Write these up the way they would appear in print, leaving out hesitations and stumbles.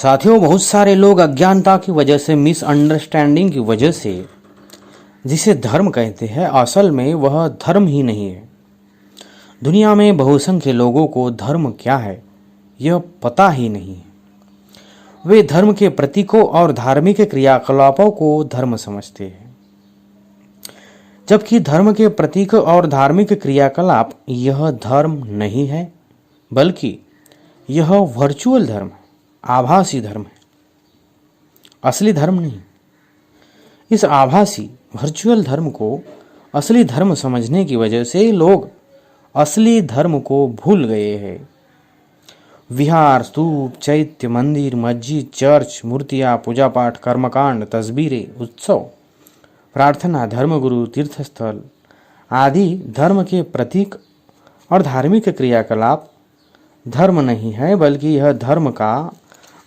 साथियों, बहुत सारे लोग अज्ञानता की वजह से, मिसअंडरस्टैंडिंग की वजह से जिसे धर्म कहते हैं, असल में वह धर्म ही नहीं है। दुनिया में बहुसंख्य लोगों को धर्म क्या है यह पता ही नहीं है। वे धर्म के प्रतीकों और धार्मिक क्रियाकलापों को धर्म समझते हैं, जबकि धर्म के प्रतीक और धार्मिक क्रियाकलाप यह धर्म नहीं है, बल्कि यह वर्चुअल धर्म है, आभासी धर्म है, असली धर्म नहीं। इस आभासी वर्चुअल धर्म को असली धर्म समझने की वजह से लोग असली धर्म को भूल गए हैं। विहार, स्तूप, चैत्य, मंदिर, मस्जिद, चर्च, मूर्तियाँ, पूजा पाठ, कर्मकांड, तस्वीरें, उत्सव, प्रार्थना, धर्मगुरु, तीर्थस्थल आदि धर्म के प्रतीक और धार्मिक क्रियाकलाप धर्म नहीं है, बल्कि यह धर्म का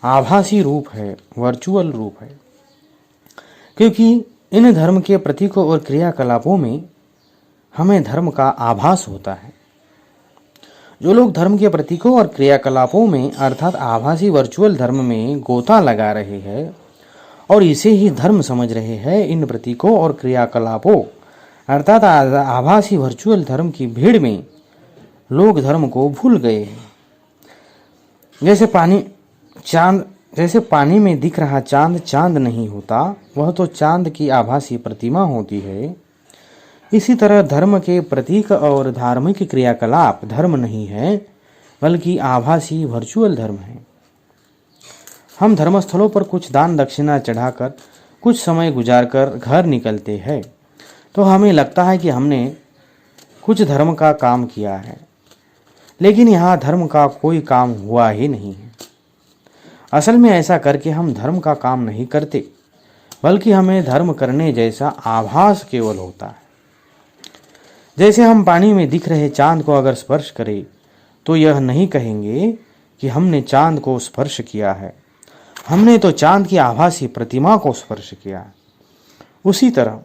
आभासी रूप है, वर्चुअल रूप है। क्योंकि इन धर्म के प्रतीकों और क्रियाकलापों में हमें धर्म का आभास होता है। जो लोग धर्म के प्रतीकों और क्रियाकलापों में अर्थात आभासी वर्चुअल धर्म में गोता लगा रहे हैं और इसे ही धर्म समझ रहे हैं, इन प्रतीकों और क्रियाकलापों अर्थात आभासी वर्चुअल धर्म की भीड़ में लोग धर्म को भूल गए हैं। जैसे पानी में दिख रहा चांद चांद नहीं होता, वह तो चांद की आभासी प्रतिमा होती है। इसी तरह धर्म के प्रतीक और धार्मिक क्रियाकलाप धर्म नहीं है, बल्कि आभासी वर्चुअल धर्म है। हम धर्मस्थलों पर कुछ दान दक्षिणा चढ़ाकर कुछ समय गुजारकर घर निकलते हैं तो हमें लगता है कि हमने कुछ धर्म का काम किया है, लेकिन यहाँ धर्म का कोई काम हुआ ही नहीं है। असल में ऐसा करके हम धर्म का काम नहीं करते, बल्कि हमें धर्म करने जैसा आभास केवल होता है। जैसे हम पानी में दिख रहे चांद को अगर स्पर्श करें तो यह नहीं कहेंगे कि हमने चांद को स्पर्श किया है, हमने तो चांद की आभासी प्रतिमा को स्पर्श किया है। उसी तरह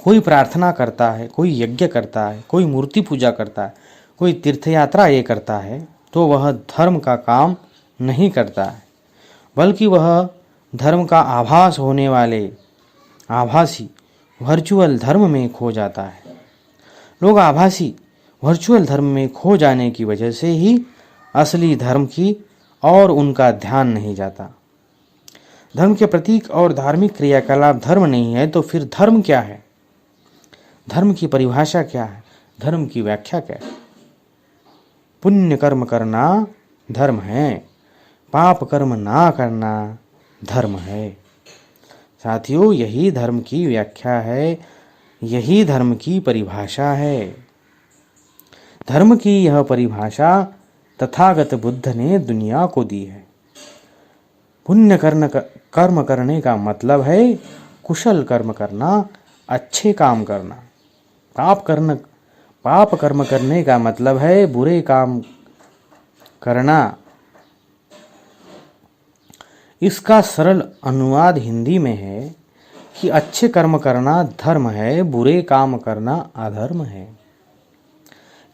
कोई प्रार्थना करता है, कोई यज्ञ करता है, कोई मूर्ति पूजा करता है, कोई तीर्थयात्रा ये करता है, तो वह धर्म का काम नहीं करता है, बल्कि वह धर्म का आभास होने वाले आभासी वर्चुअल धर्म में खो जाता है। लोग आभासी वर्चुअल धर्म में खो जाने की वजह से ही असली धर्म की और उनका ध्यान नहीं जाता। धर्म के प्रतीक और धार्मिक क्रियाकलाप धर्म नहीं है, तो फिर धर्म क्या है? धर्म की परिभाषा क्या है? धर्म की व्याख्या क्या है? पुण्य कर्म करना धर्म है, पाप कर्म ना करना धर्म है। साथियों, यही धर्म की व्याख्या है, यही धर्म की परिभाषा है। धर्म की यह परिभाषा तथागत बुद्ध ने दुनिया को दी है। पुण्य कर्म करने का मतलब है कुशल कर्म करना, अच्छे काम करना। पाप कर्म करने का मतलब है बुरे काम करना। इसका सरल अनुवाद हिंदी में है कि अच्छे कर्म करना धर्म है, बुरे काम करना अधर्म है।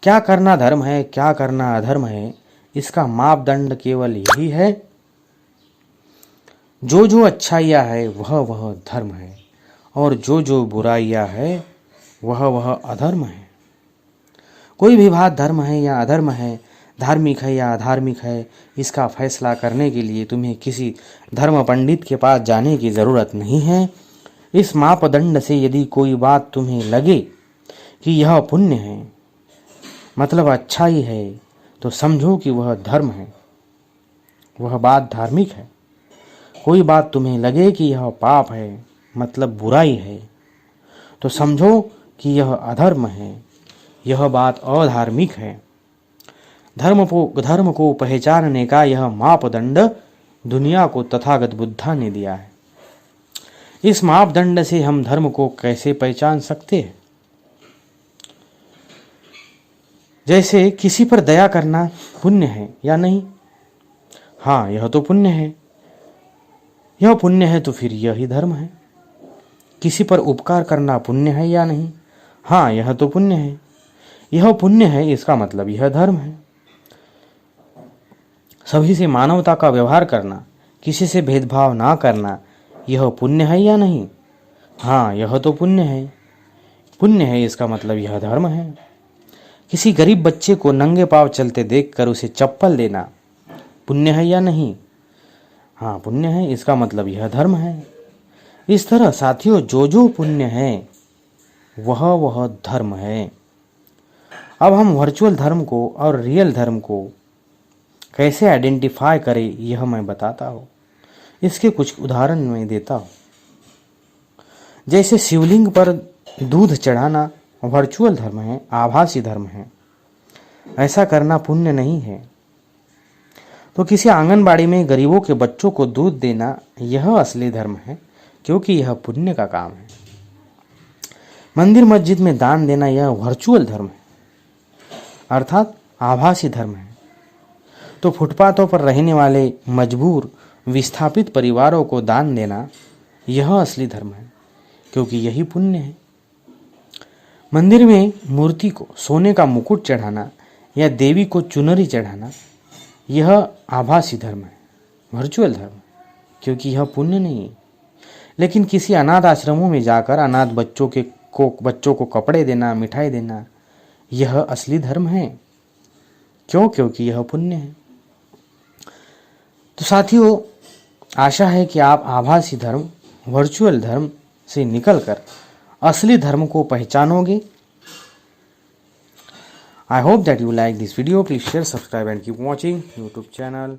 क्या करना धर्म है, क्या करना अधर्म है, इसका मापदंड केवल यही है। जो जो अच्छाइयाँ है वह धर्म है, और जो जो बुराइयाँ है वह अधर्म है। कोई भी बात धर्म है या अधर्म है, धार्मिक है या अधार्मिक है, इसका फैसला करने के लिए तुम्हें किसी धर्म पंडित के पास जाने की ज़रूरत नहीं है। इस मापदंड से यदि कोई बात तुम्हें लगे कि यह पुण्य है, मतलब अच्छाई है, तो समझो कि वह धर्म है, वह बात धार्मिक है। कोई बात तुम्हें लगे कि यह पाप है, मतलब बुराई है, तो समझो कि यह अधर्म है, यह बात अधार्मिक है। धर्म को पहचानने का यह मापदंड दुनिया को तथागत बुद्धा ने दिया है। इस मापदंड से हम धर्म को कैसे पहचान सकते हैं? जैसे किसी पर दया करना पुण्य है या नहीं? हाँ, यह तो पुण्य है। यह पुण्य है तो फिर यही धर्म है। किसी पर उपकार करना पुण्य है या नहीं? हाँ, यह तो पुण्य है। यह पुण्य है, इसका मतलब यह धर्म है। सभी से मानवता का व्यवहार करना किसी से भेदभाव ना करना, यह पुण्य है या नहीं? हाँ, यह तो पुण्य है। पुण्य है इसका मतलब यह धर्म है। किसी गरीब बच्चे को नंगे पांव चलते देखकर उसे चप्पल देना पुण्य है या नहीं? हाँ, पुण्य है इसका मतलब यह धर्म है। इस तरह साथियों, जो जो पुण्य है वह धर्म है। अब हम वर्चुअल धर्म को और रियल धर्म को कैसे आइडेंटिफाई करें यह मैं बताता हूँ। इसके कुछ उदाहरण मैं देता हूँ। जैसे शिवलिंग पर दूध चढ़ाना वर्चुअल धर्म है, आभासी धर्म है। ऐसा करना पुण्य नहीं है। तो किसी आंगनबाड़ी में गरीबों के बच्चों को दूध देना यह असली धर्म है, क्योंकि यह पुण्य का काम है। मंदिर मस्जिद में दान देना यह वर्चुअल धर्म है, अर्थात आभासी धर्म है। तो फुटपाथों पर रहने वाले मजबूर विस्थापित परिवारों को दान देना यह असली धर्म है, क्योंकि यही पुण्य है। मंदिर में मूर्ति को सोने का मुकुट चढ़ाना या देवी को चुनरी चढ़ाना यह आभासी धर्म है, वर्चुअल धर्म, क्योंकि यह पुण्य नहीं है। लेकिन किसी अनाथ आश्रमों में जाकर अनाथ बच्चों को कपड़े देना, मिठाई देना यह असली धर्म है। क्यों? क्योंकि यह पुण्य है। तो साथियों, आशा है कि आप आभासी धर्म, वर्चुअल धर्म से निकलकर असली धर्म को पहचानोगे। I hope that you like this video. Please share, subscribe and keep watching YouTube channel.